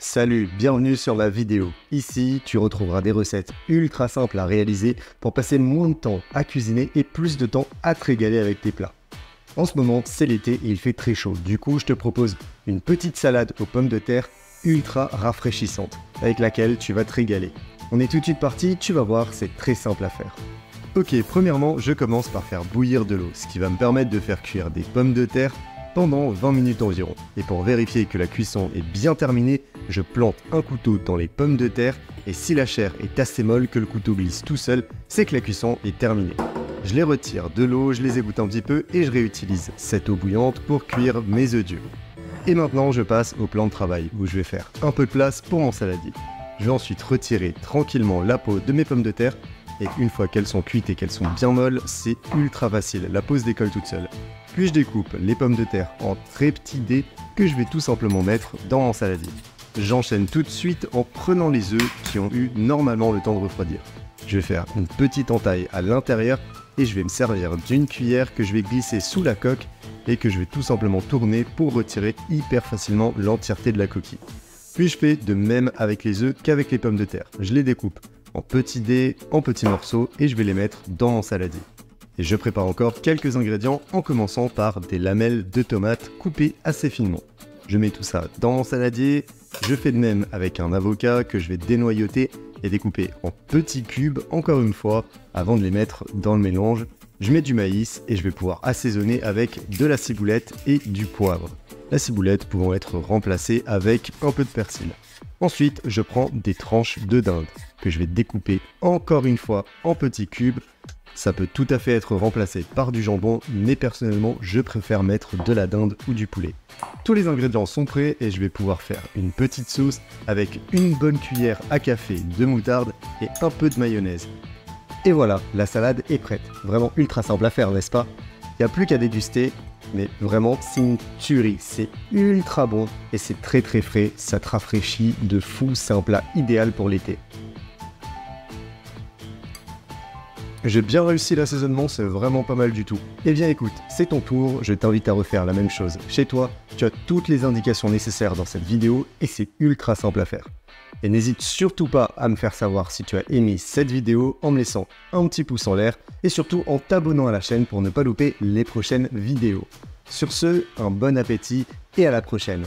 Salut, bienvenue sur ma vidéo. Ici, tu retrouveras des recettes ultra simples à réaliser pour passer moins de temps à cuisiner et plus de temps à te régaler avec tes plats. En ce moment, c'est l'été et il fait très chaud. Du coup, je te propose une petite salade aux pommes de terre ultra rafraîchissante avec laquelle tu vas te régaler. On est tout de suite parti, tu vas voir, c'est très simple à faire. Ok, premièrement, je commence par faire bouillir de l'eau, ce qui va me permettre de faire cuire des pommes de terre pendant 20 minutes environ. Et pour vérifier que la cuisson est bien terminée, je plante un couteau dans les pommes de terre et si la chair est assez molle que le couteau glisse tout seul, c'est que la cuisson est terminée. Je les retire de l'eau, je les égoutte un petit peu et je réutilise cette eau bouillante pour cuire mes œufs durs. Et maintenant je passe au plan de travail où je vais faire un peu de place pour mon saladier. Je vais ensuite retirer tranquillement la peau de mes pommes de terre et une fois qu'elles sont cuites et qu'elles sont bien molles, c'est ultra facile, la peau se décolle toute seule. Puis je découpe les pommes de terre en très petits dés que je vais tout simplement mettre dans mon saladier. J'enchaîne tout de suite en prenant les œufs qui ont eu normalement le temps de refroidir. Je vais faire une petite entaille à l'intérieur et je vais me servir d'une cuillère que je vais glisser sous la coque et que je vais tout simplement tourner pour retirer hyper facilement l'entièreté de la coquille. Puis je fais de même avec les œufs qu'avec les pommes de terre. Je les découpe en petits dés, en petits morceaux et je vais les mettre dans mon saladier. Et je prépare encore quelques ingrédients en commençant par des lamelles de tomates coupées assez finement. Je mets tout ça dans mon saladier, je fais de même avec un avocat que je vais dénoyauter et découper en petits cubes encore une fois avant de les mettre dans le mélange. Je mets du maïs et je vais pouvoir assaisonner avec de la ciboulette et du poivre. La ciboulette pouvant être remplacée avec un peu de persil. Ensuite, je prends des tranches de dinde que je vais découper encore une fois en petits cubes. Ça peut tout à fait être remplacé par du jambon, mais personnellement, je préfère mettre de la dinde ou du poulet. Tous les ingrédients sont prêts et je vais pouvoir faire une petite sauce avec une bonne cuillère à café de moutarde et un peu de mayonnaise. Et voilà, la salade est prête. Vraiment ultra simple à faire, n'est-ce pas? Il n'y a plus qu'à déguster, mais vraiment, c'est une tuerie. C'est ultra bon et c'est très frais. Ça te rafraîchit de fou, c'est un plat idéal pour l'été. J'ai bien réussi l'assaisonnement, c'est vraiment pas mal du tout. Eh bien écoute, c'est ton tour, je t'invite à refaire la même chose. Chez toi, tu as toutes les indications nécessaires dans cette vidéo et c'est ultra simple à faire. Et n'hésite surtout pas à me faire savoir si tu as aimé cette vidéo en me laissant un petit pouce en l'air et surtout en t'abonnant à la chaîne pour ne pas louper les prochaines vidéos. Sur ce, un bon appétit et à la prochaine.